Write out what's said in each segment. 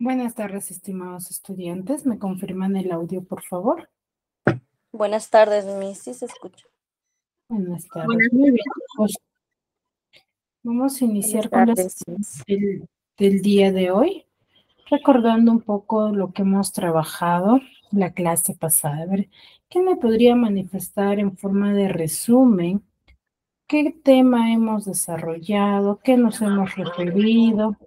Buenas tardes, estimados estudiantes. ¿Me confirman el audio, por favor? Buenas tardes, Miss. Sí se escucha. Buenas tardes. Muy bien. Pues vamos a iniciar con la sesión del día de hoy, recordando un poco lo que hemos trabajado la clase pasada. A ver, ¿quién me podría manifestar en forma de resumen qué tema hemos desarrollado, qué nos hemos referido?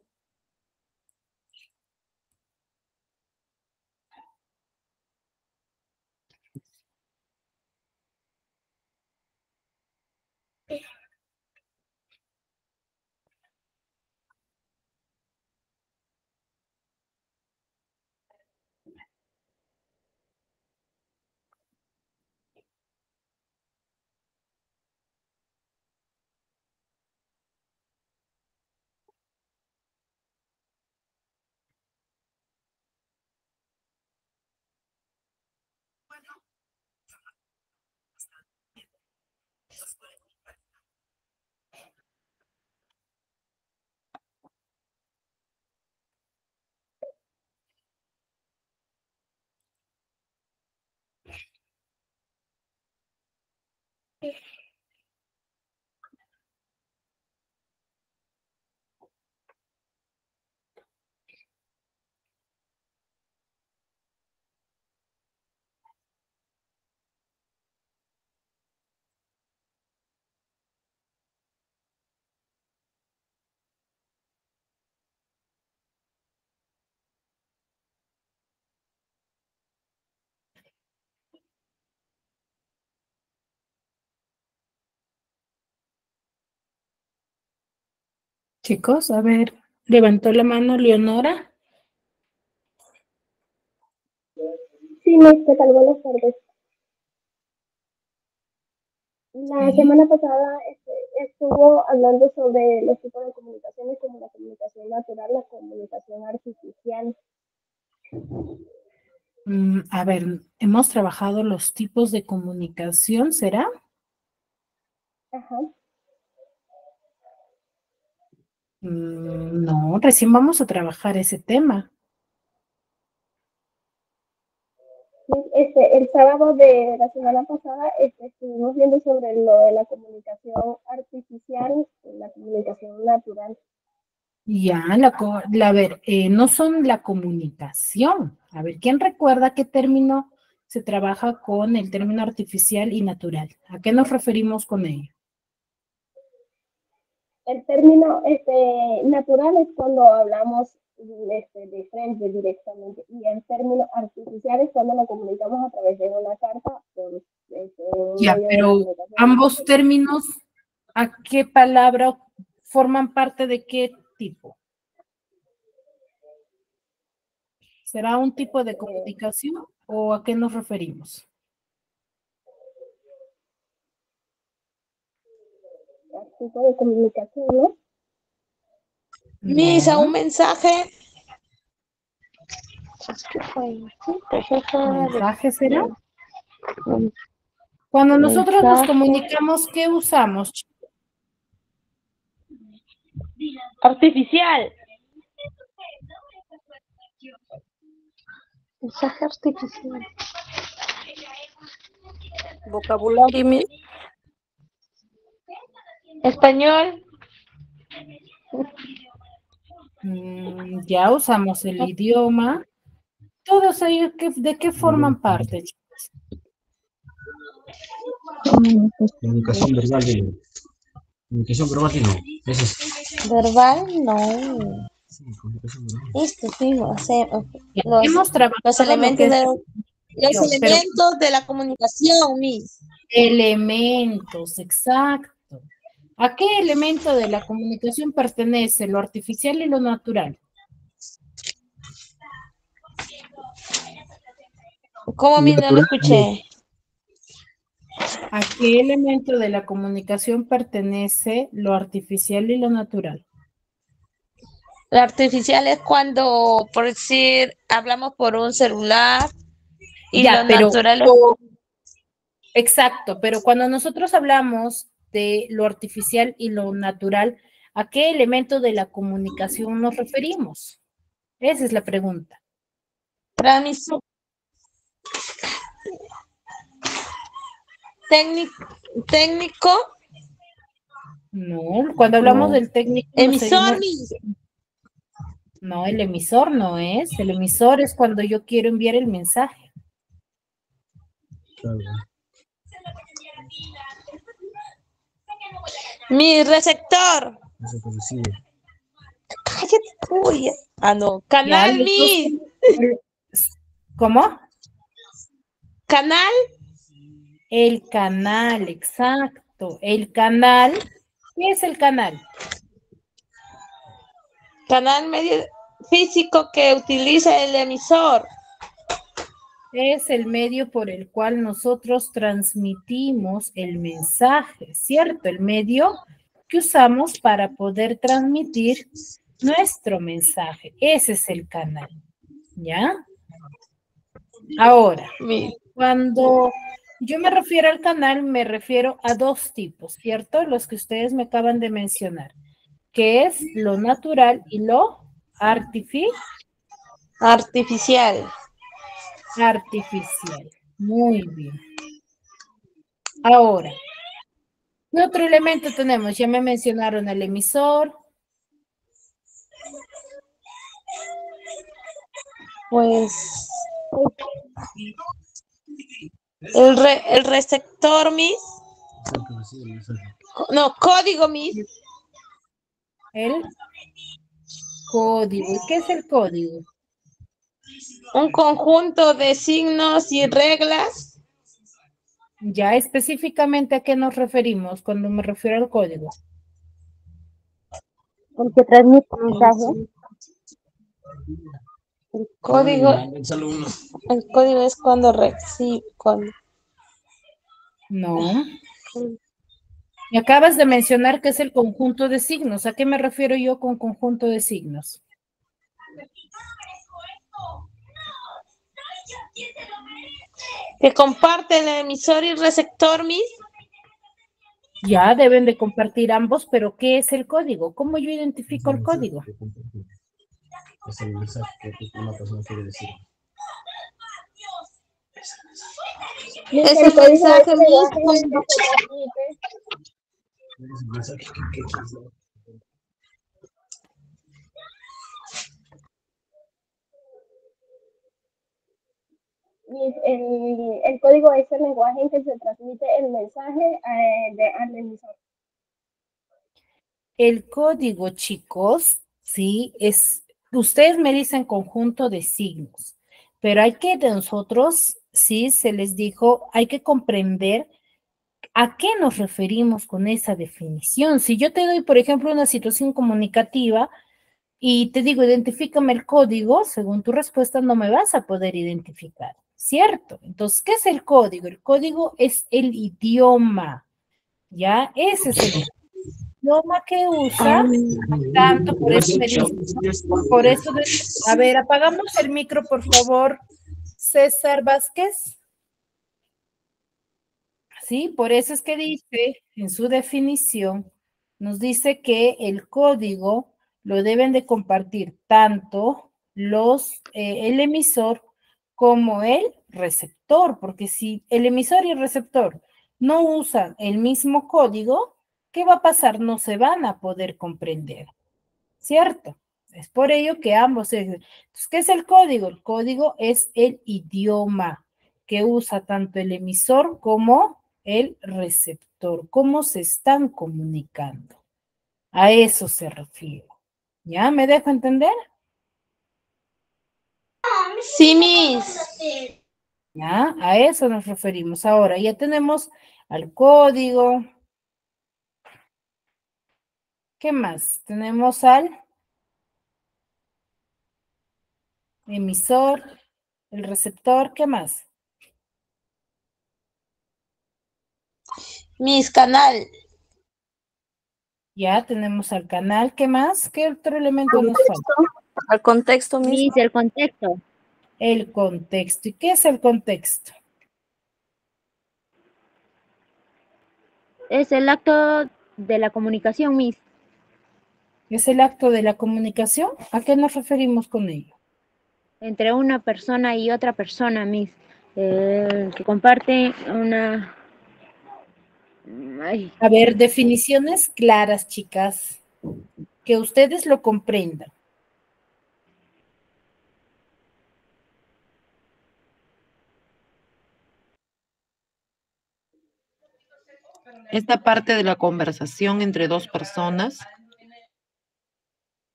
Chicos, a ver, levantó la mano Leonora. Sí, Miss, ¿qué tal? Buenas tardes. La semana pasada estuvo hablando sobre los tipos de comunicaciones como la comunicación natural, la comunicación artificial. A ver, hemos trabajado los tipos de comunicación, ¿será? Ajá. No, recién vamos a trabajar ese tema. El sábado de la semana pasada estuvimos viendo sobre lo de la comunicación artificial y la comunicación natural. Ya, a ver, no son la comunicación. A ver, ¿quién recuerda qué término se trabaja con el término artificial y natural? ¿A qué nos referimos con ello? El término natural es cuando hablamos de frente directamente, y el término artificial es cuando nos comunicamos a través de una carta por un Ya, medio de pero comunicación. ambos términos, ¿a qué palabra forman parte de qué tipo? ¿Será un tipo de comunicación o a qué nos referimos? Tipo de comunicación, ¿no? Misa, un No, mensaje. mensaje será. Cuando nosotros nos comunicamos, ¿qué usamos? Artificial. Mensaje artificial. Vocabulario, Miss. Español. Ya usamos el idioma. Todos ellos, ¿de qué forman parte? Comunicación verbal de comunicación verbal de no. Eso es. Verbal, no. Sí, comunicación verbal. Esto sí, Hemos los trabajado lo que elementos es los pero elementos de la comunicación, Miss. elementos, exacto. ¿A qué elemento de la comunicación pertenece lo artificial y lo natural? ¿Cómo, Miss? No lo escuché. ¿A qué elemento de la comunicación pertenece lo artificial y lo natural? La artificial es cuando, por decir, hablamos por un celular y Ya, lo pero natural es... exacto, pero cuando nosotros hablamos de lo artificial y lo natural, ¿a qué elemento de la comunicación nos referimos? Esa es la pregunta. Transmisión. Técnico. No, cuando hablamos del técnico Emisor, Miss. no, el emisor no es. El emisor es cuando yo quiero enviar el mensaje. Claro. Mi receptor. Eso que recibe. Cállate. Uy. Ah, no. Ya, Canal, los dos- Miss. ¿Cómo? Canal. El canal, exacto. El canal, ¿qué es el canal? Canal medio físico que utiliza el emisor. Es el medio por el cual nosotros transmitimos el mensaje, ¿cierto? El medio que usamos para poder transmitir nuestro mensaje. Ese es el canal, ¿ya? Ahora, cuando yo me refiero al canal, me refiero a dos tipos, ¿cierto? Los que ustedes me acaban de mencionar, que es lo natural y lo Artificial. artificial. Muy bien. Ahora, ¿qué otro elemento tenemos? Ya me mencionaron el emisor. Pues el receptor, Miss. Eso que recibe el mensaje. No, código, Miss. El código. ¿Y qué es el código? Un conjunto de signos y reglas. Ya específicamente a qué nos referimos cuando me refiero al código. El que transmite mensaje. El código es cuando recibe. No. Me acabas de mencionar que es el conjunto de signos. ¿A qué me refiero yo con conjunto de signos? Que comparte el emisor y receptor, Miss. Ya deben de compartir ambos, pero ¿qué es el código? ¿Cómo yo identifico el código? Es el mensaje que una persona quiere decir. Es el mensaje, Miss. Es el mensaje que el código es el lenguaje en que se transmite el mensaje al emisor. El código, chicos, sí, ustedes me dicen conjunto de signos, pero hay que de nosotros, sí, se les dijo, hay que comprender a qué nos referimos con esa definición. Si yo te doy, por ejemplo, una situación comunicativa y te digo, identifícame el código, según tu respuesta no me vas a poder identificar, ¿cierto? Entonces, ¿qué es el código? El código es el idioma, ¿ya? Ese es el idioma que usa, tanto por eso me dice, por eso, a ver, apagamos el micro, por favor, César Vázquez. Sí, por eso es que dice en su definición, nos dice que el código lo deben de compartir tanto el emisor como el receptor, porque si el emisor y el receptor no usan el mismo código, ¿qué va a pasar? No se van a poder comprender, ¿cierto? Es por ello que ambos. Entonces, ¿qué es el código? El código es el idioma que usa tanto el emisor como el receptor. ¿Cómo se están comunicando? A eso se refiere. ¿Ya? ¿Me dejo entender? Sí, Miss. ¿Ya? A eso nos referimos. Ahora ya tenemos al código. ¿Qué más? Tenemos al emisor, el receptor. ¿Qué más? Miss Canal. Ya tenemos al canal. ¿Qué más? ¿Qué otro elemento nos falta? Al contexto mismo. Miss, el contexto. El contexto. ¿Y qué es el contexto? Es el acto de la comunicación, Miss. ¿Es el acto de la comunicación? ¿A qué nos referimos con ello? Entre una persona y otra persona, Miss. Que comparte una... Ay, A ver, definiciones claras, chicas, que ustedes lo comprendan. Esta parte de la conversación entre dos personas.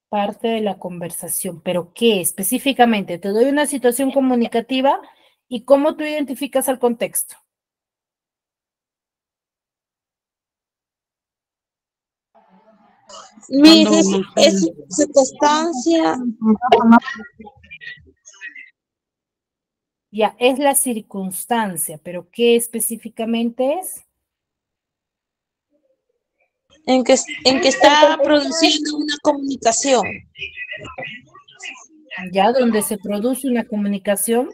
Parte de la conversación, pero ¿qué específicamente? Te doy una situación comunicativa y cómo tú identificas el contexto. Miss, es circunstancia. Ya, es la circunstancia, pero ¿qué específicamente es? En que está produciendo una comunicación. Ya, donde se produce una comunicación.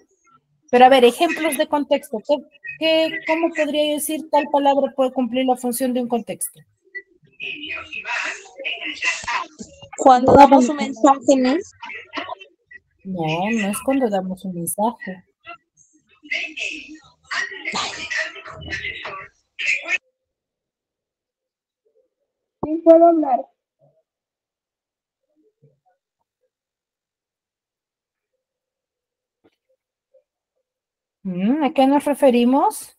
Pero a ver, ejemplos de contexto. ¿Cómo podría yo decir tal palabra puede cumplir la función de un contexto? Cuando damos un mensaje, Miss. No, no es cuando damos un mensaje. Sí, puedo hablar. ¿A qué nos referimos?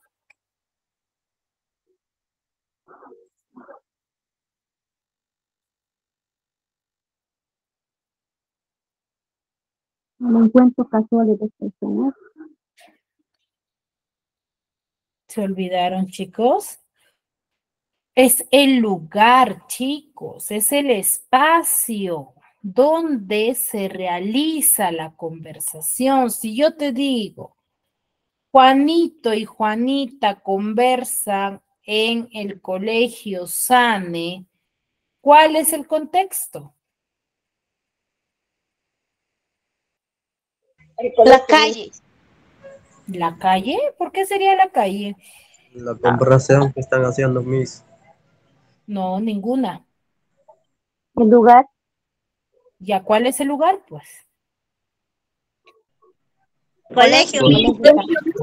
un encuentro casual de dos personas. ¿Se olvidaron, chicos? Es el lugar, chicos, es el espacio donde se realiza la conversación. Si yo te digo, Juanito y Juanita conversan en el colegio Sane, ¿cuál es el contexto? La calle. ¿La calle? ¿Por qué sería la calle? La conversación que están haciendo Miss. No, ninguna. El lugar. ¿Ya cuál es el lugar? Pues. Colegio.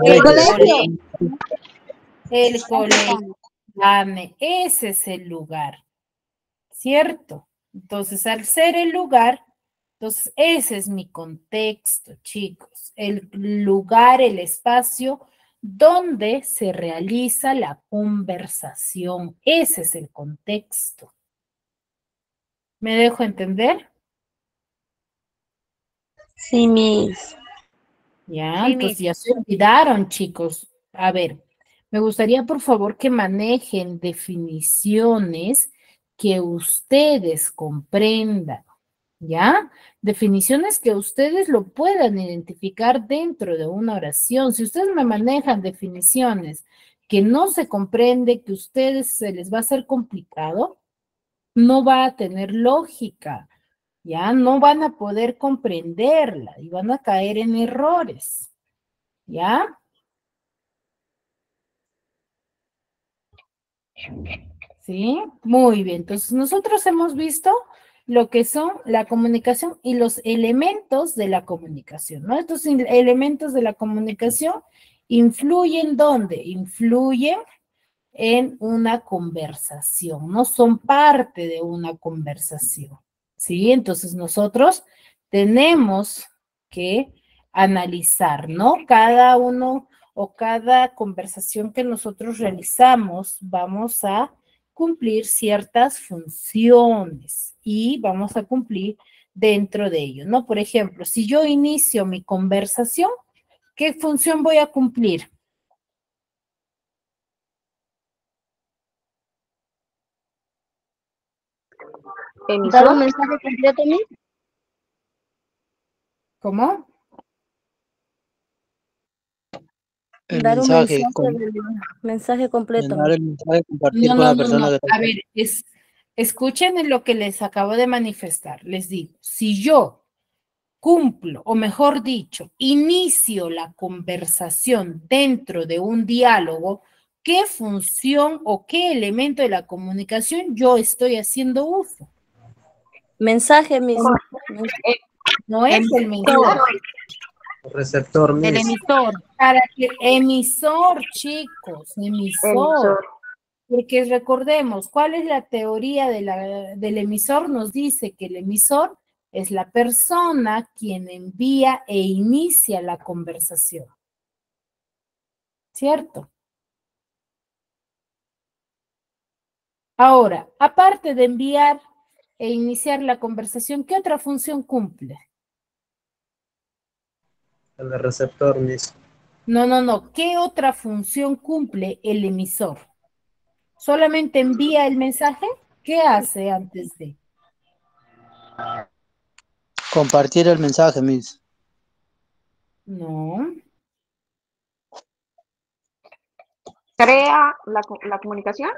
El colegio. El colegio. Ese es el lugar. ¿Cierto? Entonces, al ser el lugar, entonces ese es mi contexto, chicos. El lugar, el espacio donde se realiza la conversación. Ese es el contexto. ¿Me dejo entender? Sí, Miss. Ya, Sí, entonces Miss. ya se olvidaron, chicos. A ver, me gustaría por favor que manejen definiciones que ustedes comprendan, ¿ya? Definiciones que ustedes lo puedan identificar dentro de una oración. Si ustedes me manejan definiciones que no se comprende, que a ustedes se les va a hacer complicado, no va a tener lógica, ¿ya? No van a poder comprenderla y van a caer en errores. ¿Ya? Sí, muy bien. Entonces, nosotros hemos visto lo que son la comunicación y los elementos de la comunicación, ¿no? Estos elementos de la comunicación influyen ¿dónde? Influyen en una conversación, no son parte de una conversación, ¿sí? Entonces, nosotros tenemos que analizar, ¿no? Cada uno o cada conversación que nosotros realizamos, vamos a cumplir ciertas funciones y vamos a cumplir dentro de ello, ¿no? Por ejemplo, si yo inicio mi conversación, ¿qué función voy a cumplir? ¿Dar un mensaje completo, Miss? ¿Cómo? El Dar un mensaje, mensaje completo, llenar Miss. el mensaje, compartir No, con no, la no, persona no. que A ver, escuchen en lo que les acabo de manifestar. Les digo, si yo cumplo, o mejor dicho, inicio la conversación dentro de un diálogo, ¿qué función o qué elemento de la comunicación yo estoy haciendo uso? Mensaje, Miss. No es el mensaje. Receptor, El Miss. emisor. Para que emisor, chicos, emisor. Porque recordemos, ¿cuál es la teoría del emisor? Nos dice que el emisor es la persona quien envía e inicia la conversación. ¿Cierto? Ahora, aparte de enviar e iniciar la conversación, ¿qué otra función cumple? El receptor, Miss. No, no, no. ¿Qué otra función cumple el emisor? ¿Solamente envía el mensaje? ¿Qué hace antes de? compartir el mensaje, Miss. No. Crea la comunicación,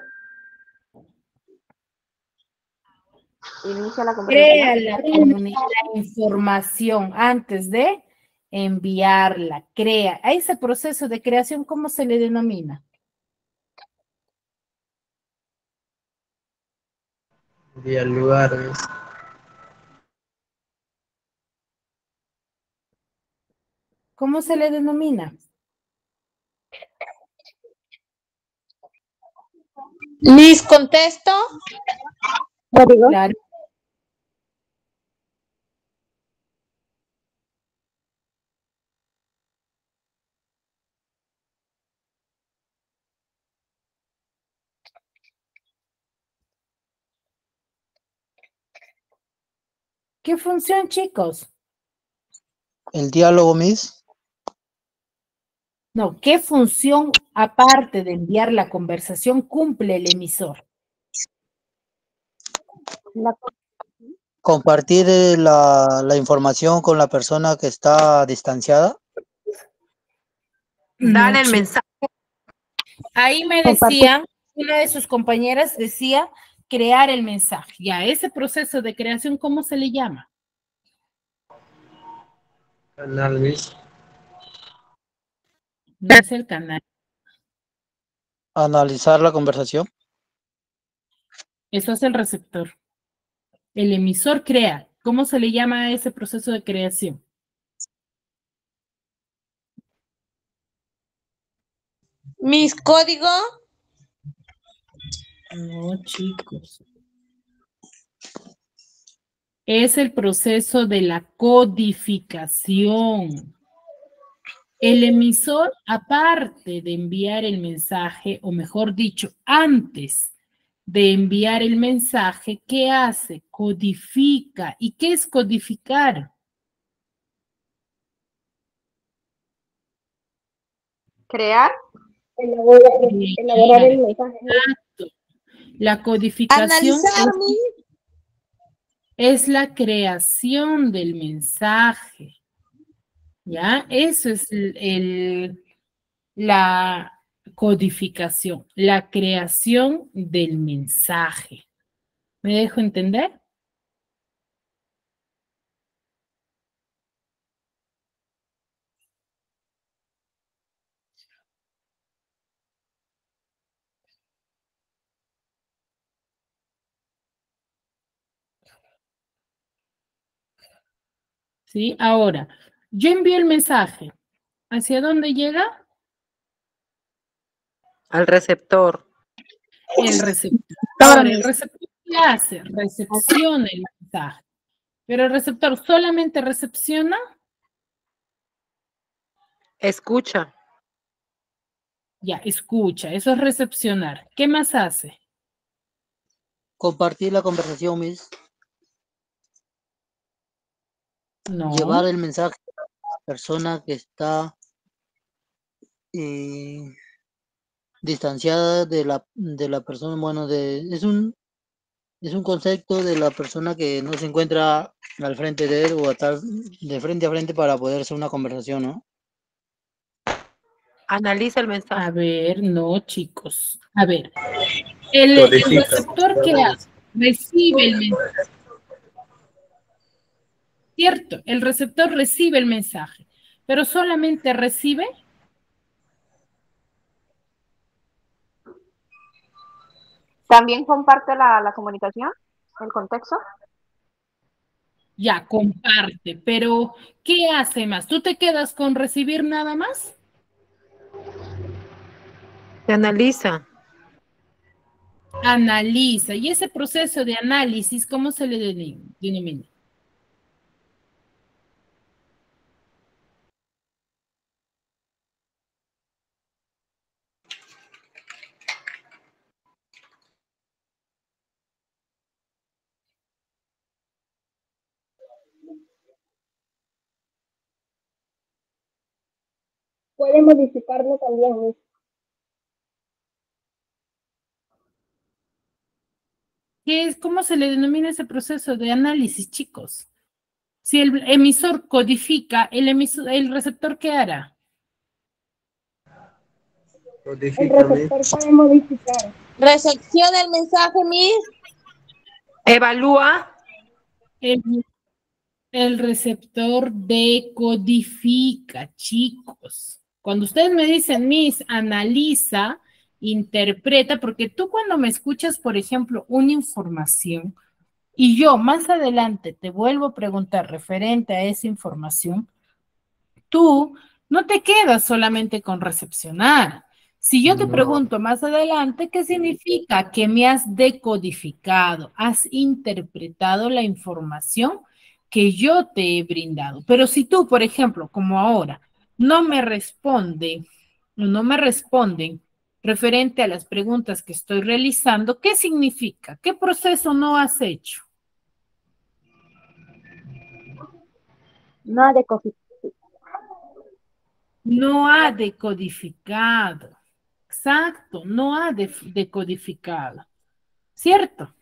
inicia la Crea conversación. la información antes de enviarla. Crea. A ese proceso de creación, ¿cómo se le denomina? Y el lugar, Miss. ¿Cómo se le denomina? Miss, contesto. Claro. ¿Qué función, chicos? El diálogo, Miss. No, ¿qué función, aparte de enviar la conversación, cumple el emisor? Compartir la información con la persona que está distanciada. Dar No, el mensaje. ahí me decían, una de sus compañeras decía crear el mensaje. Ya, ese proceso de creación, ¿cómo se le llama? Canal, Miss. No es el canal. Analizar la conversación. Eso es el receptor. El emisor crea. ¿Cómo se le llama a ese proceso de creación? Miss, código. No, chicos. Es el proceso de la codificación. El emisor, aparte de enviar el mensaje, o mejor dicho, antes de enviar el mensaje, ¿qué hace? Codifica. ¿Y qué es codificar? Crear. Elaborar el mensaje. Exacto. La codificación es la creación del mensaje. ¿Ya? Eso es la codificación, la creación del mensaje. ¿Me dejo entender? ¿Sí? Ahora, yo envío el mensaje. ¿Hacia dónde llega? Al receptor. El receptor. Ahora, ¿el receptor qué hace? Recepciona el mensaje. Pero el receptor solamente recepciona. Escucha. Ya, escucha. Eso es recepcionar. ¿Qué más hace? Compartir la conversación, Miss. No. Llevar el mensaje a la persona que está distanciada de la persona, bueno, es un concepto de la persona que no se encuentra al frente de él o estar de frente a frente para poder hacer una conversación, ¿no? Analiza el mensaje. A ver, no, chicos. A ver, el receptor ¿qué hace? Recibe el mensaje. Cierto, el receptor recibe el mensaje, pero solamente recibe. ¿También comparte la comunicación, el contexto? Ya, comparte, pero ¿qué hace más? ¿Tú te quedas con recibir nada más? Se analiza. Analiza. ¿Y ese proceso de análisis, cómo se le denomina? Puede modificarlo también, Miss. ¿Cómo se le denomina ese proceso de análisis, chicos? Si el emisor codifica, el receptor, ¿qué hará? El receptor puede modificar. Recepciona el mensaje, Miss. Evalúa. El receptor decodifica, chicos. Cuando ustedes me dicen, Miss, analiza, interpreta, porque tú cuando me escuchas, por ejemplo, una información, y yo más adelante te vuelvo a preguntar referente a esa información, tú no te quedas solamente con recepcionar. Si yo te pregunto más adelante, ¿qué significa? Que me has decodificado, has interpretado la información que yo te he brindado. Pero si tú, por ejemplo, como ahora, no me responden referente a las preguntas que estoy realizando, ¿qué significa? ¿Qué proceso no has hecho? No ha decodificado. No ha decodificado. Exacto, no ha decodificado. ¿Cierto?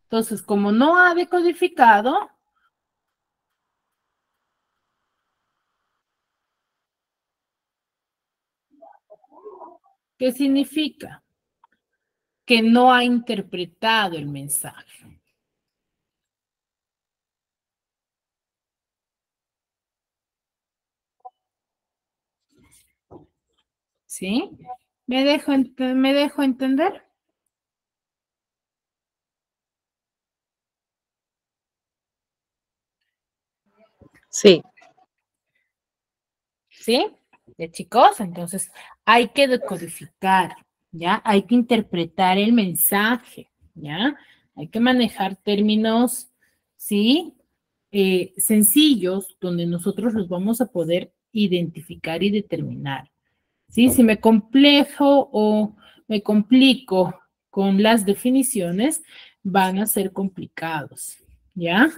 Entonces, como no ha decodificado, ¿qué significa? Que no ha interpretado el mensaje. ¿Sí? ¿Me dejo entender? Sí. ¿Sí? De chicos, entonces hay que decodificar, ¿ya? Hay que interpretar el mensaje, ¿ya? Hay que manejar términos, ¿sí? Sencillos, donde nosotros los vamos a poder identificar y determinar, ¿sí? Si me complejo o me complico con las definiciones van a ser complicados, ¿ya?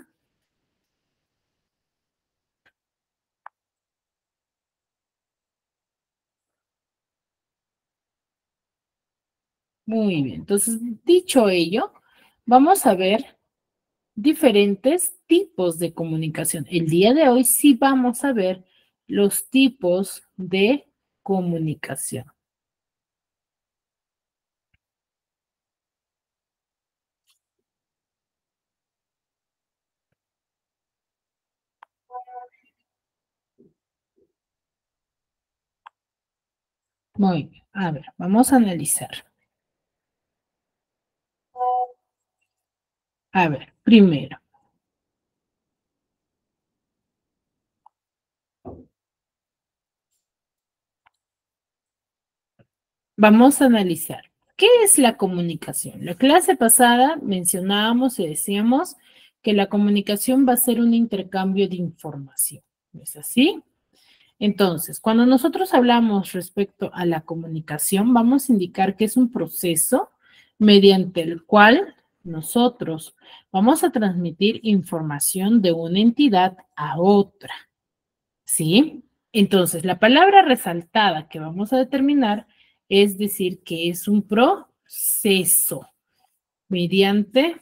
Muy bien, entonces, dicho ello, vamos a ver diferentes tipos de comunicación. El día de hoy sí vamos a ver los tipos de comunicación. Muy bien, a ver, vamos a analizar. A ver, primero. Vamos a analizar. ¿Qué es la comunicación? La clase pasada mencionábamos y decíamos que la comunicación va a ser un intercambio de información. ¿No es así? Entonces, cuando nosotros hablamos respecto a la comunicación, vamos a indicar que es un proceso mediante el cual nosotros vamos a transmitir información de una entidad a otra. ¿Sí? Entonces, la palabra resaltada que vamos a determinar es decir que es un proceso mediante,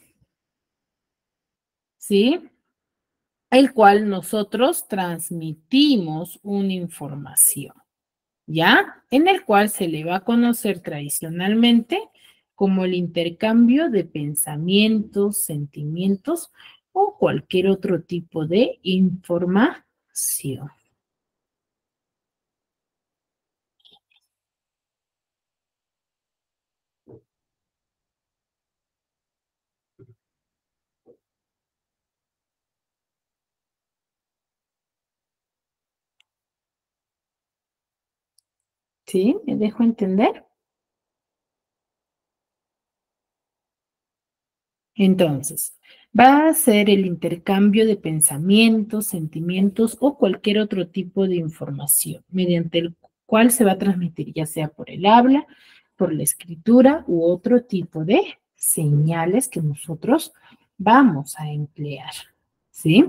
¿sí? El cual nosotros transmitimos una información, ¿ya? En el cual se le va a conocer tradicionalmente como el intercambio de pensamientos, sentimientos o cualquier otro tipo de información. ¿Sí? ¿Me dejo entender? Entonces, va a ser el intercambio de pensamientos, sentimientos o cualquier otro tipo de información mediante el cual se va a transmitir, ya sea por el habla, por la escritura u otro tipo de señales que nosotros vamos a emplear. ¿Sí?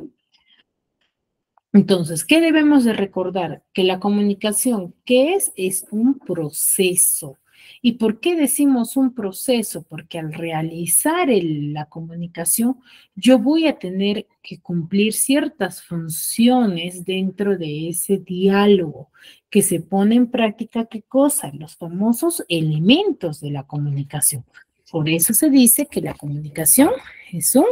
Entonces, ¿qué debemos de recordar? Que la comunicación, ¿qué es? Es un proceso. ¿Y por qué decimos un proceso? Porque al realizar la comunicación, yo voy a tener que cumplir ciertas funciones dentro de ese diálogo que se pone en práctica, ¿qué cosa? Los famosos elementos de la comunicación. Por eso se dice que la comunicación es un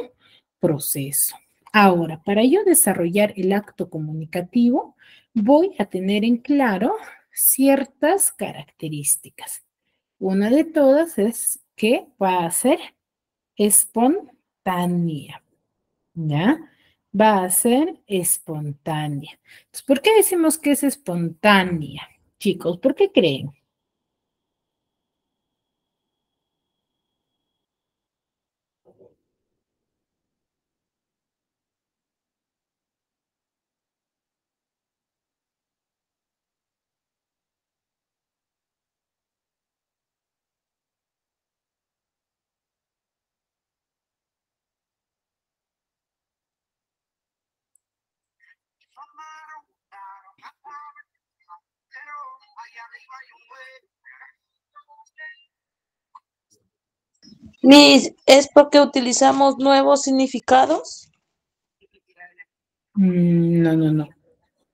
proceso. Ahora, para yo desarrollar el acto comunicativo, voy a tener en claro ciertas características. Una de todas es que va a ser espontánea, ¿ya? Va a ser espontánea. Entonces, ¿por qué decimos que es espontánea? Chicos, ¿por qué creen? Miss, ¿es porque utilizamos nuevos significados? No.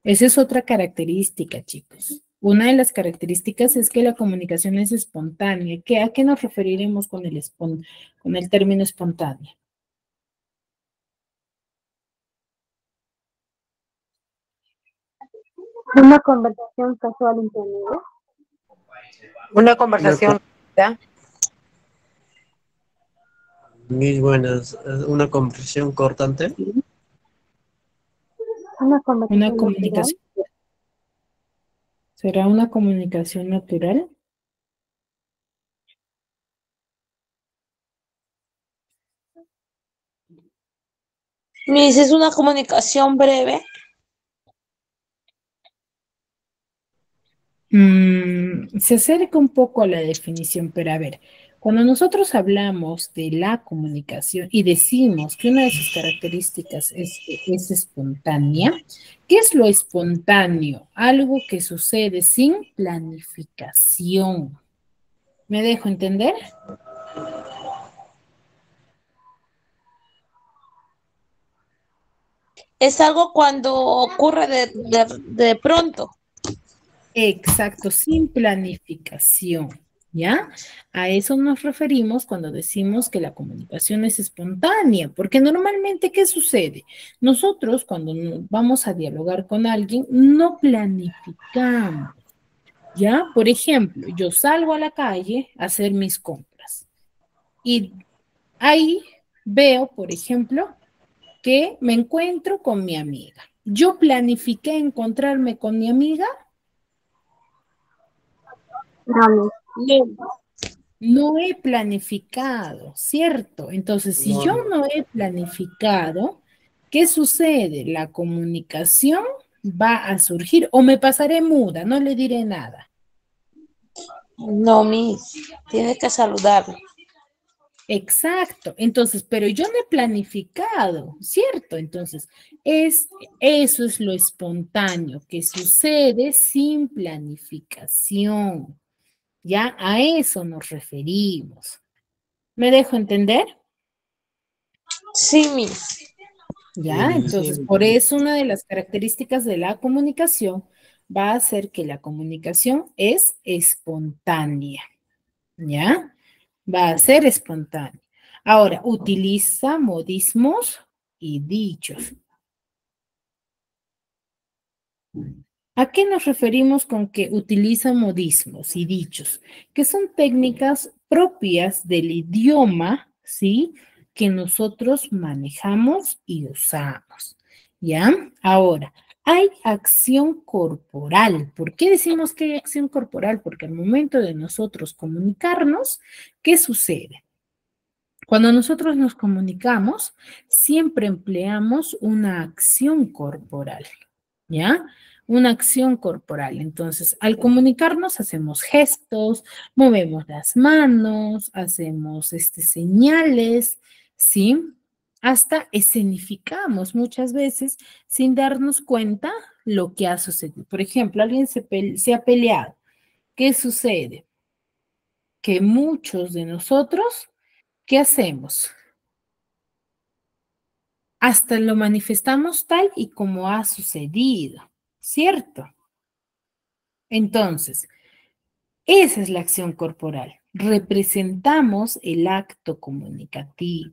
Esa es otra característica, chicos. Una de las características es que la comunicación es espontánea. ¿A qué nos referiremos con con el término espontánea? Una conversación casual entre amigos. Una conversación. ¿ya? Mis buenas. Una conversación cortante. Una conversación Una natural. comunicación. ¿Será una comunicación natural? Miss, ¿es una comunicación breve? Se acerca un poco a la definición, pero a ver, Cuando nosotros hablamos de la comunicación y decimos que una de sus características es que es espontánea, ¿qué es lo espontáneo? Algo que sucede sin planificación. ¿Me dejo entender? Es algo cuando ocurre de pronto. Exacto, sin planificación, ¿ya? A eso nos referimos cuando decimos que la comunicación es espontánea, porque normalmente, ¿qué sucede? Nosotros cuando vamos a dialogar con alguien, no planificamos, ¿ya? Por ejemplo, yo salgo a la calle a hacer mis compras y ahí veo, por ejemplo, que me encuentro con mi amiga. Yo planifiqué encontrarme con mi amiga. No. No he planificado, ¿cierto? Entonces, si yo no he planificado, ¿qué sucede? La comunicación va a surgir o me pasaré muda, no le diré nada. No, Miss, tienes que saludarme. Exacto, entonces, pero yo no he planificado, ¿cierto? Entonces, eso es lo espontáneo, que sucede sin planificación. Ya a eso nos referimos. ¿Me dejo entender? Sí, Miss. Ya, entonces, por eso una de las características de la comunicación va a ser que la comunicación es espontánea. ¿Ya? Va a ser espontánea. Ahora, utiliza modismos y dichos. ¿A qué nos referimos con que utiliza modismos y dichos? Que son técnicas propias del idioma, ¿sí? Que nosotros manejamos y usamos, ¿ya? Ahora, hay acción corporal. ¿Por qué decimos que hay acción corporal? Porque al momento de nosotros comunicarnos, ¿qué sucede? Cuando nosotros nos comunicamos, siempre empleamos una acción corporal, ¿ya? Una acción corporal. Entonces, al comunicarnos hacemos gestos, movemos las manos, hacemos señales, ¿sí? Hasta escenificamos muchas veces sin darnos cuenta lo que ha sucedido. Por ejemplo, alguien se ha peleado. ¿Qué sucede? Que muchos de nosotros, ¿qué hacemos? Hasta lo manifestamos tal y como ha sucedido, ¿cierto? Entonces, esa es la acción corporal. Representamos el acto comunicativo.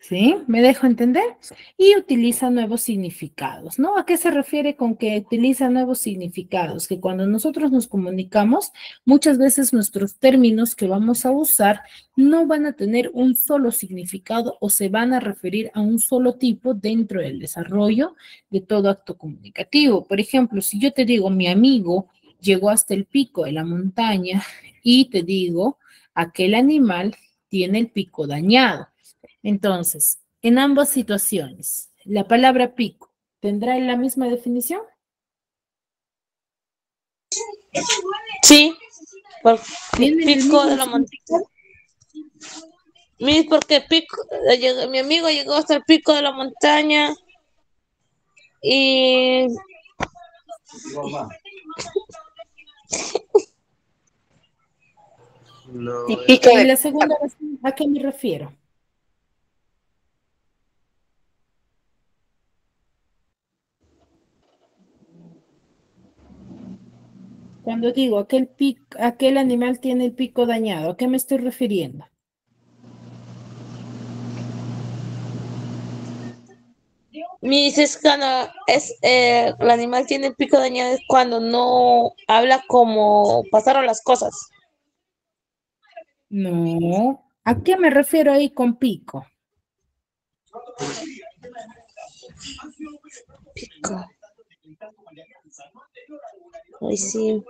¿Sí? ¿Me dejo entender? Y utiliza nuevos significados, ¿no? ¿A qué se refiere con que utiliza nuevos significados? Que cuando nosotros nos comunicamos, muchas veces nuestros términos que vamos a usar no van a tener un solo significado o se van a referir a un solo tipo dentro del desarrollo de todo acto comunicativo. Por ejemplo, si yo te digo, mi amigo llegó hasta el pico de la montaña y te digo, aquel animal tiene el pico dañado. Entonces, en ambas situaciones, la palabra pico, ¿tendrá la misma definición? Sí, por ¿Tiene pico de la montaña. Porque mi amigo llegó hasta el pico de la montaña y... No, Y la segunda, ¿a qué me refiero? Cuando digo aquel animal tiene el pico dañado, ¿a qué me estoy refiriendo? Es cuando el animal tiene el pico dañado es cuando no habla como pasaron las cosas. No, ¿a qué me refiero ahí con pico? Pico. Ay, sí.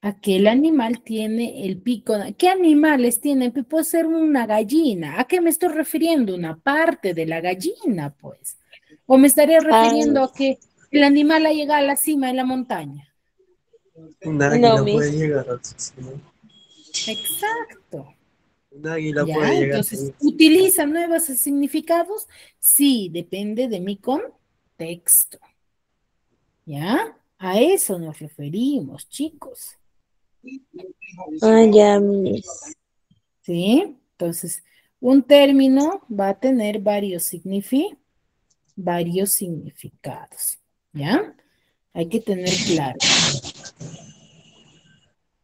Aquel animal tiene el pico. ¿Qué animales tienen? Puede ser una gallina. ¿A qué me estoy refiriendo? Una parte de la gallina, pues. O me estaría refiriendo a que el animal ha llegado a la cima de la montaña. Un águila No, puede Miss. llegar a asesinar. Exacto. Un águila ¿Ya? puede llegar a Entonces, ¿utiliza nuevos significados? Sí, depende de mi contexto. ¿Ya? A eso nos referimos, chicos. Ah, ya, Miss. ¿Sí? Entonces, un término va a tener varios significados. ¿Ya? Hay que tener claro.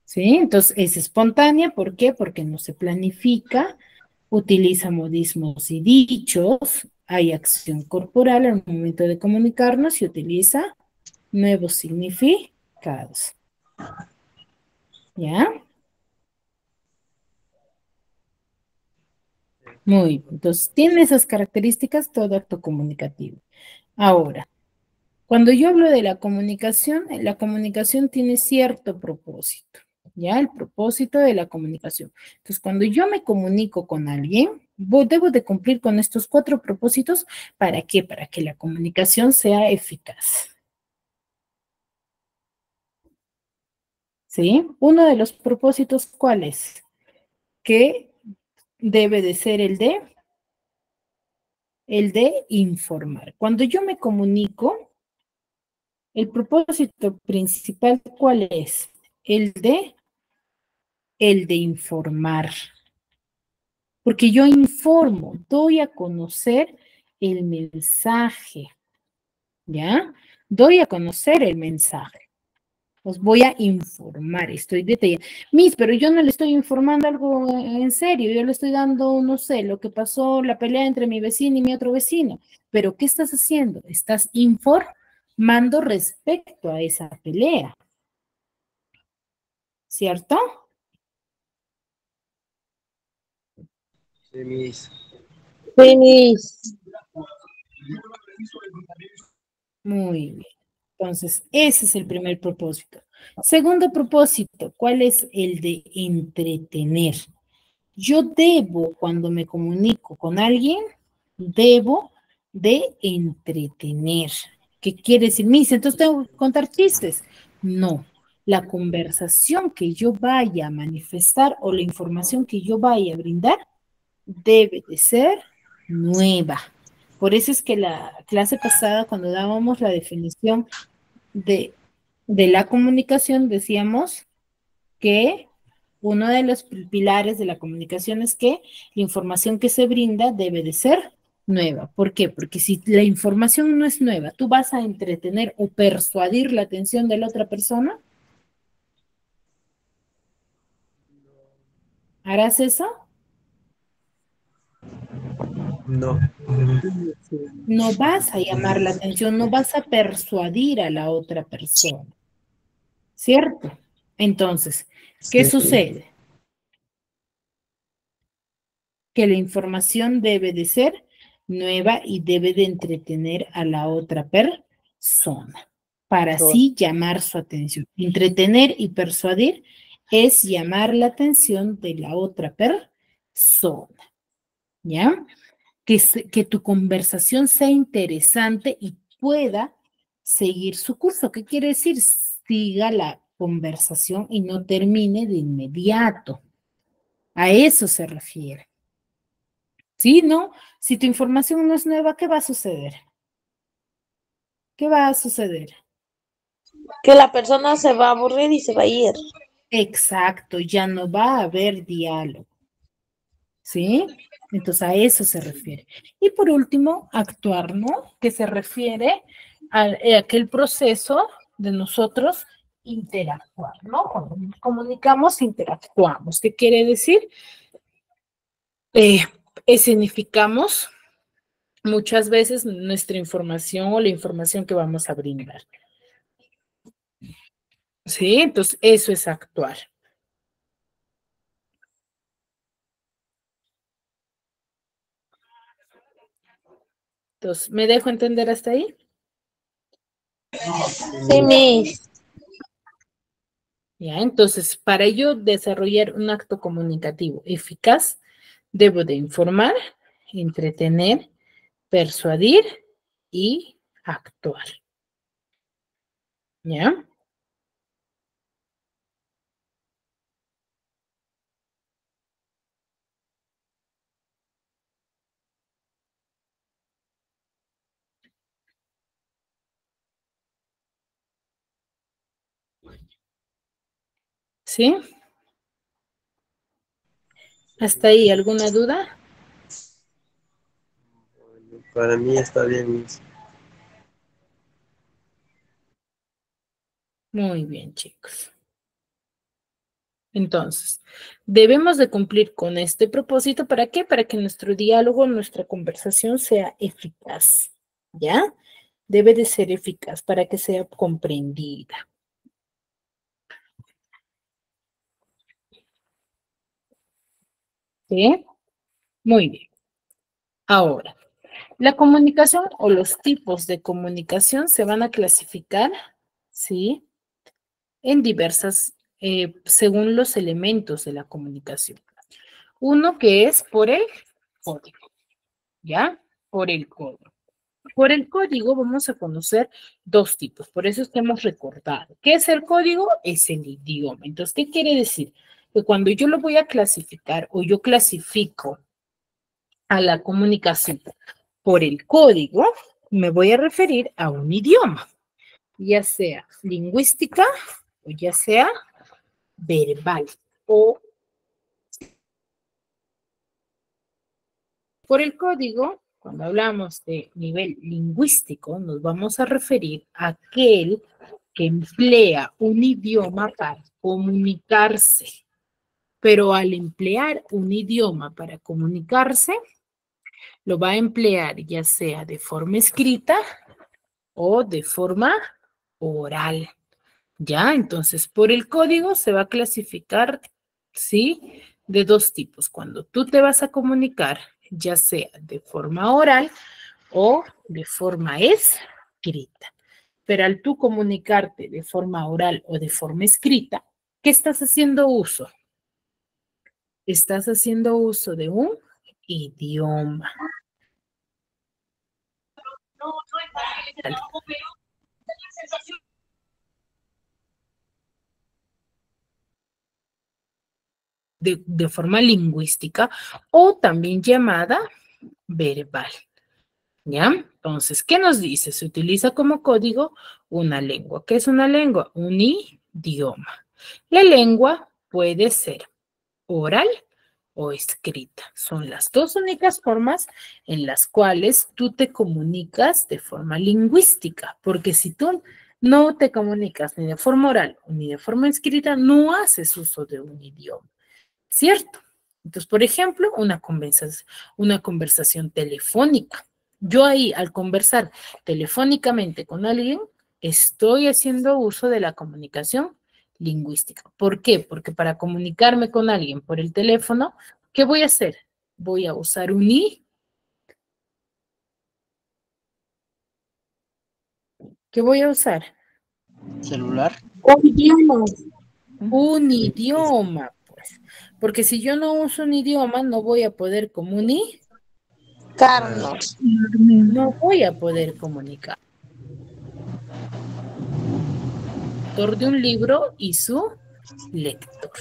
¿Sí? Entonces, es espontánea, ¿por qué? Porque no se planifica, utiliza modismos y dichos, hay acción corporal al momento de comunicarnos y utiliza nuevos significados. ¿Ya? Muy bien. Entonces, tiene esas características todo acto comunicativo. Ahora, cuando yo hablo de la comunicación tiene cierto propósito, ¿ya? El propósito de la comunicación. Entonces, cuando yo me comunico con alguien, debo de cumplir con estos 4 propósitos. ¿Para qué? Para que la comunicación sea eficaz. ¿Sí? Uno de los propósitos, ¿cuál es? Que debe de ser el de informar. Cuando yo me comunico, el propósito principal, ¿cuál es? El de informar. Porque yo informo, doy a conocer el mensaje, ¿ya? Doy a conocer el mensaje. Os voy a informar, estoy detallando. Miss, pero yo no le estoy informando algo en serio, yo le estoy dando, no sé, lo que pasó, la pelea entre mi vecino y mi otro vecino. Pero, ¿qué estás haciendo? Estás informando respecto a esa pelea, ¿cierto? Sí, Miss. Sí, Miss. Muy bien. Entonces, ese es el primer propósito. Segundo propósito, ¿cuál es el de entretener? Yo debo, cuando me comunico con alguien, debo de entretener. ¿Qué quiere decir? Miss, entonces tengo que contar chistes. No, la conversación que yo vaya a manifestar o la información que yo vaya a brindar debe de ser nueva. Por eso es que la clase pasada, cuando dábamos la definición de, de la comunicación, decíamos que uno de los pilares de la comunicación es que la información que se brinda debe de ser nueva. ¿Por qué? Porque si la información no es nueva, tú vas a entretener o persuadir la atención de la otra persona. ¿Harás eso? No. No vas a llamar la atención, no vas a persuadir a la otra persona. ¿Cierto? Entonces, ¿qué Sí. sucede? Que la información debe de ser nueva y debe de entretener a la otra persona para así llamar su atención. Entretener y persuadir es llamar la atención de la otra persona, ¿ya? Que tu conversación sea interesante y pueda seguir su curso. ¿Qué quiere decir? Siga la conversación y no termine de inmediato. A eso se refiere. ¿Sí? ¿No? Si tu información no es nueva, ¿qué va a suceder? ¿Qué va a suceder? Que la persona se va a aburrir y se va a ir. Exacto, ya no va a haber diálogo. ¿Sí? Entonces a eso se refiere. Y por último, actuar, ¿no? Que se refiere a aquel proceso de nosotros interactuar, ¿no? Cuando nos comunicamos, interactuamos. ¿Qué quiere decir? Escenificamos muchas veces nuestra información o la información que vamos a brindar. ¿Sí? Entonces, eso es actuar. Entonces, ¿me dejo entender hasta ahí? Sí, Miss. Ya, entonces, para yo desarrollar un acto comunicativo eficaz, debo de informar, entretener, persuadir y actuar. ¿Ya? ¿Sí? ¿Hasta ahí alguna duda? Para mí está bien, Miss. Muy bien, chicos. Entonces, debemos de cumplir con este propósito. ¿Para qué? Para que nuestro diálogo, nuestra conversación sea eficaz. ¿Ya? Debe de ser eficaz para que sea comprendida. ¿Sí? Muy bien. Ahora, la comunicación o los tipos de comunicación se van a clasificar, ¿sí? En diversas, según los elementos de la comunicación. Uno que es por el código, ¿ya? Por el código. Por el código vamos a conocer dos tipos, por eso es que hemos recordado. ¿Qué es el código? Es el idioma. Entonces, ¿qué quiere decir? Que cuando yo lo voy a clasificar o yo clasifico a la comunicación por el código, me voy a referir a un idioma, ya sea lingüística o ya sea verbal o por el código. Cuando hablamos de nivel lingüístico, nos vamos a referir a aquel que emplea un idioma para comunicarse. Pero al emplear un idioma para comunicarse, lo va a emplear ya sea de forma escrita o de forma oral. ¿Ya? Entonces, por el código se va a clasificar, ¿sí? De dos tipos. Cuando tú te vas a comunicar, ya sea de forma oral o de forma escrita. Pero al tú comunicarte de forma oral o de forma escrita, ¿qué estás haciendo uso? Estás haciendo uso de un idioma. De forma lingüística o también llamada verbal. ¿Ya? Entonces, ¿qué nos dice? Se utiliza como código una lengua. ¿Qué es una lengua? Un idioma. La lengua puede ser oral o escrita. Son las dos únicas formas en las cuales tú te comunicas de forma lingüística, porque si tú no te comunicas ni de forma oral ni de forma escrita, no haces uso de un idioma, ¿cierto? Entonces, por ejemplo, una conversación telefónica. Yo ahí, al conversar telefónicamente con alguien, estoy haciendo uso de la comunicación lingüística. ¿Por qué? Porque para comunicarme con alguien por el teléfono, ¿qué voy a hacer? Voy a usar un i. ¿Qué voy a usar? Celular. Un idioma. Un idioma, pues. Porque si yo no uso un idioma, no voy a poder comunicar. Carlos. No voy a poder comunicar. Autor de un libro y su lector.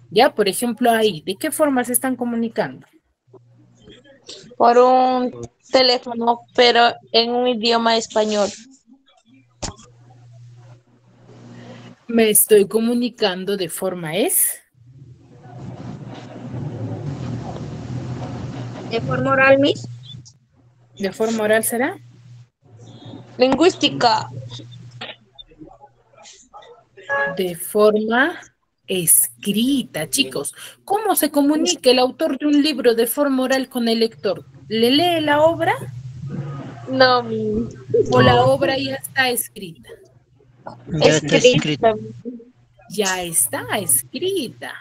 Ya, por ejemplo, ahí, ¿de qué forma se están comunicando? Por un teléfono, pero en un idioma español. Me estoy comunicando de forma ¿De forma oral, Miss? ¿De forma oral será? Lingüística. De forma escrita, chicos. ¿Cómo se comunica el autor de un libro de forma oral con el lector? ¿Le lee la obra? No. ¿O la obra ya está escrita? Ya está escrito. Ya está escrita.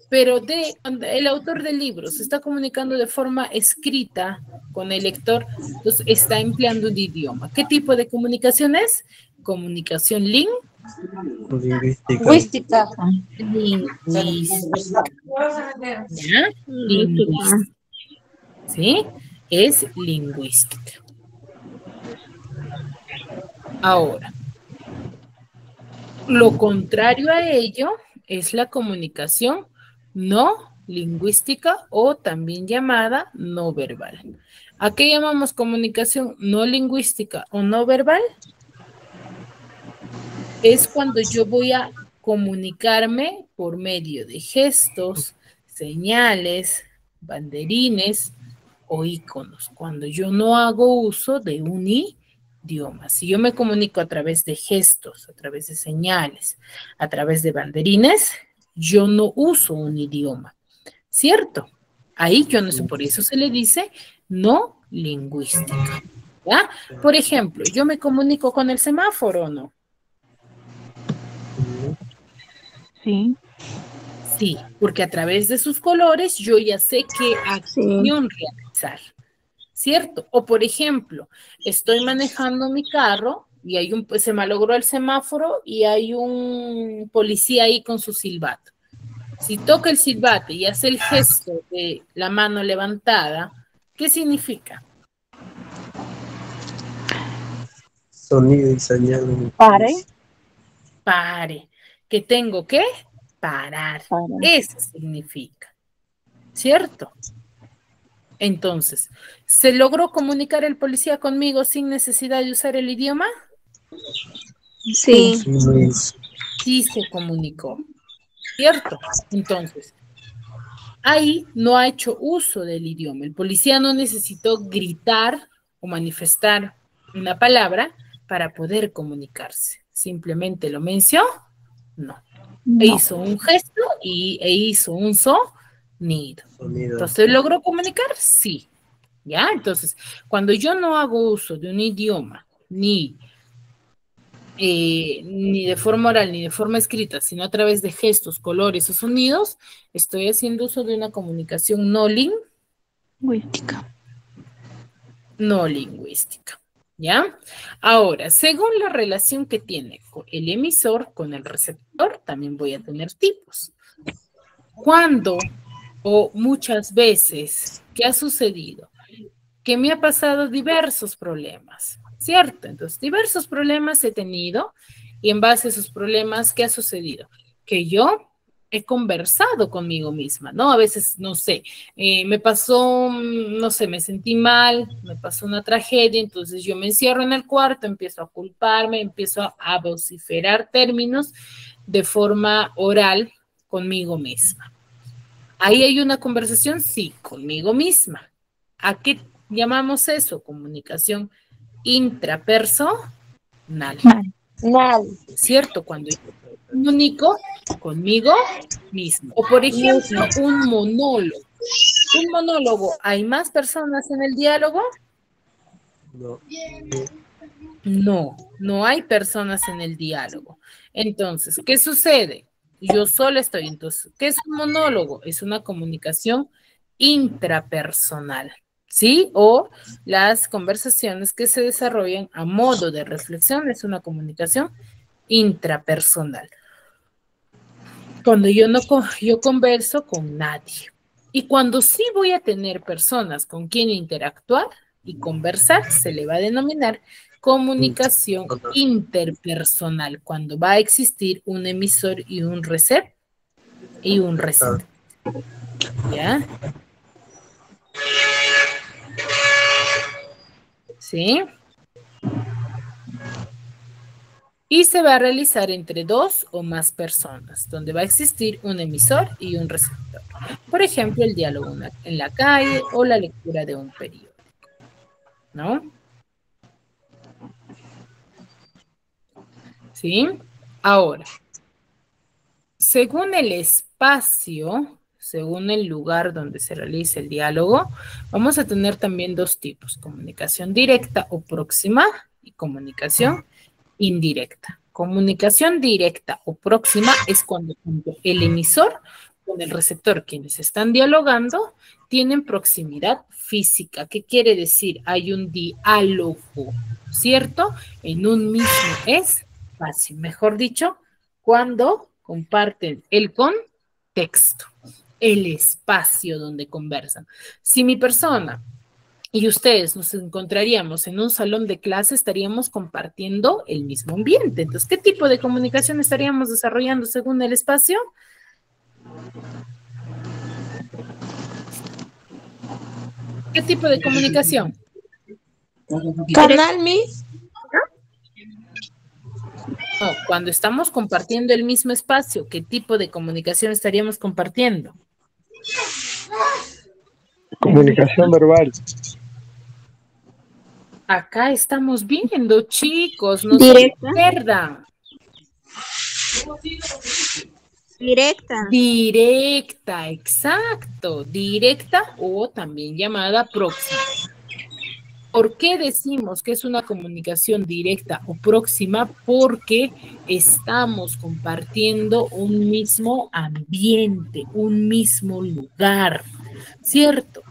Pero el autor del libro se está comunicando de forma escrita con el lector, entonces está empleando un idioma. ¿Qué tipo de comunicación es? Comunicación lingüística. Lingüística. ¿Ya? Lingüística. ¿Sí? Es lingüística. Ahora, lo contrario a ello es la comunicación no lingüística o también llamada no verbal. ¿A qué llamamos comunicación no lingüística o no verbal? Es cuando yo voy a comunicarme por medio de gestos, señales, banderines o iconos, cuando yo no hago uso de un idioma. Si yo me comunico a través de gestos, a través de señales, a través de banderines, yo no uso un idioma, ¿cierto? Ahí yo no sé, por eso se le dice no lingüística, ¿ya? Por ejemplo, yo me comunico con el semáforo, ¿o no? Sí. Sí, porque a través de sus colores yo ya sé qué acción realizar, ¿cierto? O por ejemplo, estoy manejando mi carro y se malogró el semáforo y hay un policía ahí con su silbato. Si toca el silbato y hace el gesto de la mano levantada, ¿qué significa? Sonido y señal. Pare. Pare. ¿Que tengo que parar? Eso significa, ¿cierto? Entonces, ¿se logró comunicar el policía conmigo sin necesidad de usar el idioma? Sí. Sí se comunicó, ¿cierto? Entonces, ahí no ha hecho uso del idioma. El policía no necesitó gritar o manifestar una palabra para poder comunicarse. Simplemente lo mencionó, no. E hizo un gesto e hizo un sonido. Entonces, ¿logró comunicar? Sí. ¿Ya? Entonces, cuando yo no hago uso de un idioma, ni de forma oral ni de forma escrita, sino a través de gestos, colores o sonidos, estoy haciendo uso de una comunicación no lingüística. No lingüística. ¿Ya? Ahora, según la relación que tiene el emisor con el receptor, también voy a tener tipos. Cuando o muchas veces, ¿qué ha sucedido? Que me ha pasado diversos problemas, ¿cierto? Entonces, diversos problemas he tenido y en base a esos problemas, ¿qué ha sucedido? Que yo he conversado conmigo misma, ¿no? A veces, no sé, me pasó, no sé, me sentí mal, me pasó una tragedia, entonces yo me encierro en el cuarto, empiezo a culparme, empiezo a vociferar términos de forma oral conmigo misma. ¿Ahí hay una conversación? Sí, conmigo misma. ¿A qué llamamos eso? Comunicación intrapersonal. ¿Cierto? Cuando yo comunico conmigo mismo. O por ejemplo, un monólogo. Un monólogo, ¿hay más personas en el diálogo? No. No, no hay personas en el diálogo. Entonces, ¿qué sucede? Yo sola estoy. Entonces, ¿qué es un monólogo? Es una comunicación intrapersonal, ¿sí? O las conversaciones que se desarrollan a modo de reflexión es una comunicación intrapersonal. Cuando yo converso con nadie. Y cuando sí voy a tener personas con quien interactuar y conversar, se le va a denominar comunicación interpersonal, cuando va a existir un emisor y un receptor. ¿Ya? ¿Sí? Y se va a realizar entre dos o más personas, donde va a existir un emisor y un receptor. Por ejemplo, el diálogo en la calle o la lectura de un periódico, ¿no? ¿Sí? Ahora, según el espacio, según el lugar donde se realice el diálogo, vamos a tener también dos tipos, comunicación directa o próxima y comunicación indirecta. Comunicación directa o próxima es cuando tanto el emisor con el receptor, quienes están dialogando, tienen proximidad física. ¿Qué quiere decir? Hay un diálogo, ¿cierto? En un mismo espacio. Mejor dicho, cuando comparten el contexto, el espacio donde conversan. Si mi persona y ustedes nos encontraríamos en un salón de clase, estaríamos compartiendo el mismo ambiente. Entonces, ¿qué tipo de comunicación estaríamos desarrollando según el espacio? ¿Qué tipo de comunicación? Canal, Miss. No, cuando estamos compartiendo el mismo espacio, ¿qué tipo de comunicación estaríamos compartiendo? Comunicación verbal. Acá estamos viendo, chicos, no se Directa. pierdan. Directa. Directa, exacto. Directa o también llamada próxima. ¿Por qué decimos que es una comunicación directa o próxima? Porque estamos compartiendo un mismo ambiente, un mismo lugar, ¿cierto?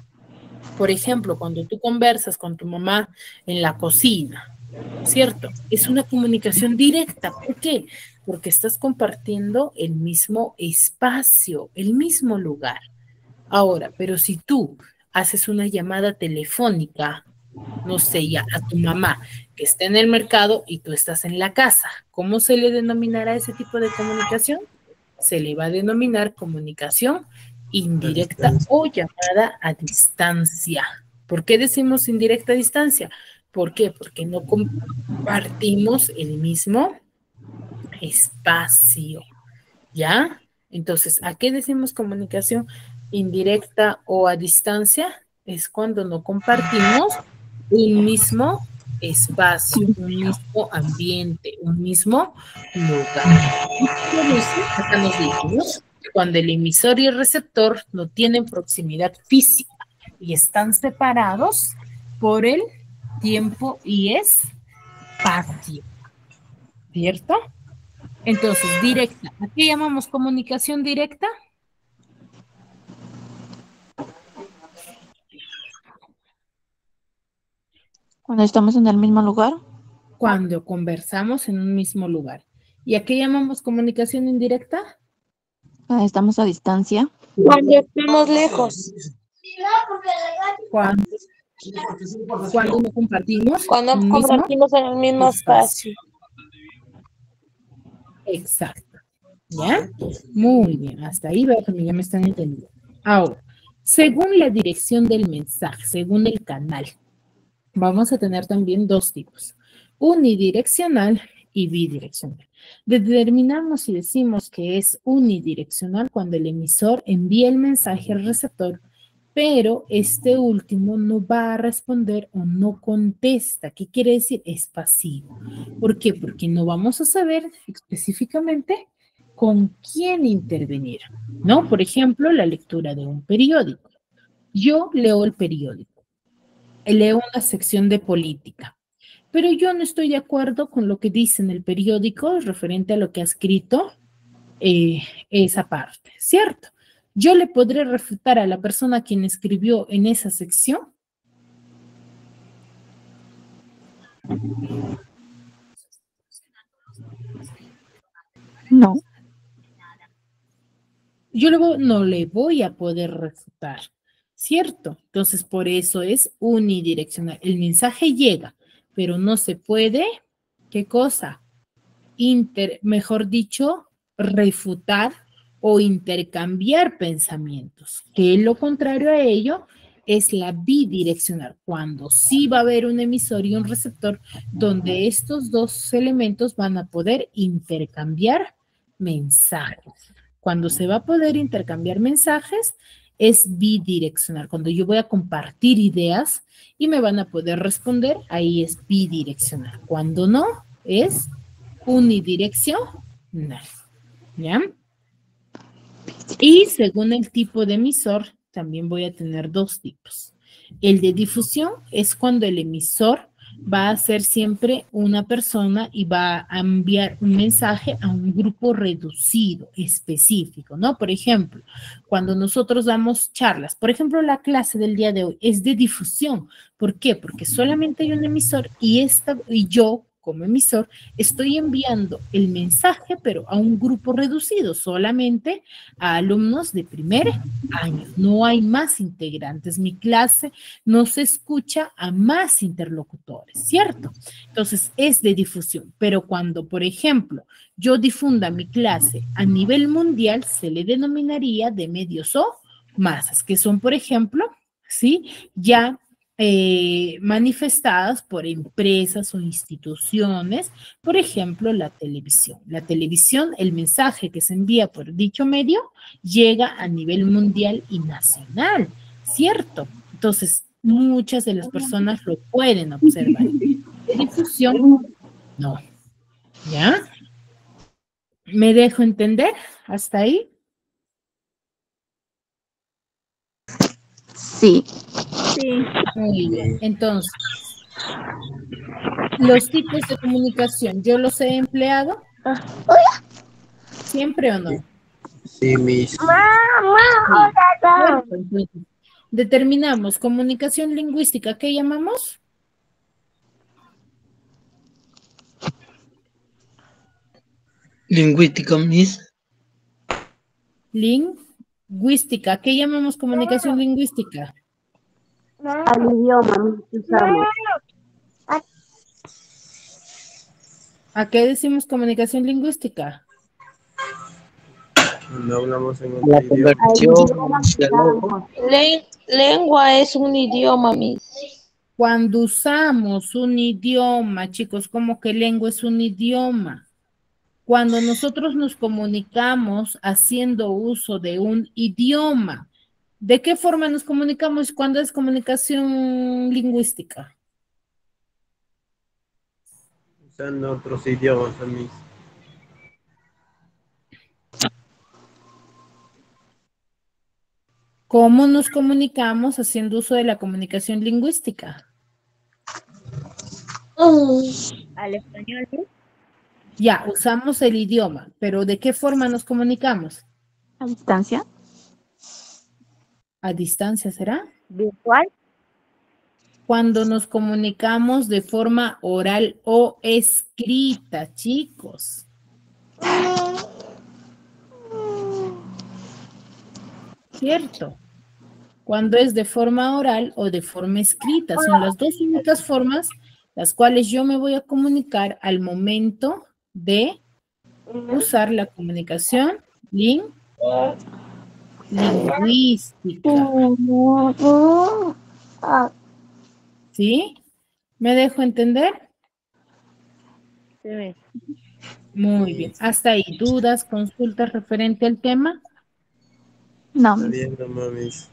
Por ejemplo, cuando tú conversas con tu mamá en la cocina, ¿cierto? Es una comunicación directa. ¿Por qué? Porque estás compartiendo el mismo espacio, el mismo lugar. Ahora, pero si tú haces una llamada telefónica, no sé, ya a tu mamá que está en el mercado y tú estás en la casa, ¿cómo se le denominará ese tipo de comunicación? Se le va a denominar comunicación indirecta o llamada a distancia. ¿Por qué decimos indirecta a distancia? ¿Por qué? Porque no compartimos el mismo espacio, ¿ya? Entonces, ¿a qué decimos comunicación indirecta o a distancia? Es cuando no compartimos un mismo espacio, un mismo ambiente, un mismo lugar. Acá nos dice, cuando el emisor y el receptor no tienen proximidad física y están separados por el tiempo y espacio, ¿cierto? Entonces, directa. ¿A qué llamamos comunicación directa? Cuando estamos en el mismo lugar. Cuando conversamos en un mismo lugar. ¿Y a qué llamamos comunicación indirecta? Cuando estamos a distancia. Cuando estamos lejos. Cuando no compartimos. Cuando compartimos en el mismo espacio. Exacto. ¿Ya? Muy bien. Hasta ahí veo que ya me están entendiendo. Ahora, según la dirección del mensaje, según el canal, vamos a tener también dos tipos. Unidireccional y bidireccional. Determinamos si decimos que es unidireccional cuando el emisor envía el mensaje al receptor, pero este último no va a responder o no contesta. ¿Qué quiere decir? Es pasivo. ¿Por qué? Porque no vamos a saber específicamente con quién intervenir, ¿no? Por ejemplo, la lectura de un periódico. Yo leo el periódico, leo una sección de política, pero yo no estoy de acuerdo con lo que dice en el periódico referente a lo que ha escrito esa parte, ¿cierto? Yo le podré refutar a la persona quien escribió en esa sección. No. Yo luego no le voy a poder refutar, ¿cierto? Entonces, por eso es unidireccional. El mensaje llega, pero no se puede, ¿qué cosa? Mejor dicho, refutar o intercambiar pensamientos, que lo contrario a ello es la bidireccional, cuando sí va a haber un emisor y un receptor donde estos dos elementos van a poder intercambiar mensajes. Cuando se va a poder intercambiar mensajes es bidireccional. Cuando yo voy a compartir ideas y me van a poder responder, ahí es bidireccional. Cuando no, es unidireccional. ¿Ya? Y según el tipo de emisor, también voy a tener dos tipos. El de difusión es cuando el emisor va a ser siempre una persona y va a enviar un mensaje a un grupo reducido, específico, ¿no? Por ejemplo, cuando nosotros damos charlas, por ejemplo, la clase del día de hoy es de difusión. ¿Por qué? Porque solamente hay un emisor y yo, como emisor, estoy enviando el mensaje, pero a un grupo reducido, solamente a alumnos de primer año. No hay más integrantes. Mi clase no se escucha a más interlocutores, ¿cierto? Entonces, es de difusión. Pero cuando, por ejemplo, yo difunda mi clase a nivel mundial, se le denominaría de medios o masas, que son, por ejemplo, ¿sí? Ya manifestadas por empresas o instituciones, por ejemplo, la televisión. La televisión, el mensaje que se envía por dicho medio llega a nivel mundial y nacional, ¿cierto? Entonces, muchas de las personas lo pueden observar. De difusión, no. ¿Ya? ¿Me dejo entender hasta ahí? Sí. Sí. Muy bien. Entonces, los tipos de comunicación, ¿yo los he empleado? ¿Siempre o no? Sí, mis. Entonces, determinamos comunicación lingüística, ¿qué llamamos? Lingüística, Miss. Lingüística, ¿qué llamamos comunicación lingüística? Al idioma usamos. ¿A qué decimos comunicación lingüística? Cuando hablamos en La otro idioma. conversación. Lengua es un idioma, Miss. Cuando usamos un idioma, chicos, ¿cómo que lengua es un idioma? Cuando nosotros nos comunicamos haciendo uso de un idioma, ¿de qué forma nos comunicamos cuando es comunicación lingüística? Usando otros idiomas, mis. ¿Cómo nos comunicamos haciendo uso de la comunicación lingüística? Al español, ¿sí? Ya, usamos el idioma, pero ¿de qué forma nos comunicamos? ¿A distancia? ¿A distancia será? Virtual. Cuando nos comunicamos de forma oral o escrita, chicos. ¿Cierto? Cuando es de forma oral o de forma escrita. Son las dos únicas formas las cuales yo me voy a comunicar al momento de usar la comunicación lingüística. ¿Sí? ¿Me dejo entender? Sí. Muy bien. Hasta ahí. ¿Dudas, consultas referente al tema? No, Está Miss. bien, no mames.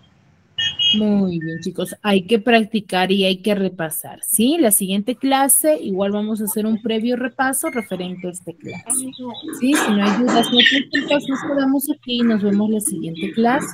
Muy bien, chicos. Hay que practicar y hay que repasar, ¿sí? La siguiente clase, igual vamos a hacer un previo repaso referente a esta clase, ¿sí? Si no hay dudas ni consultas, nos quedamos aquí y nos vemos la siguiente clase.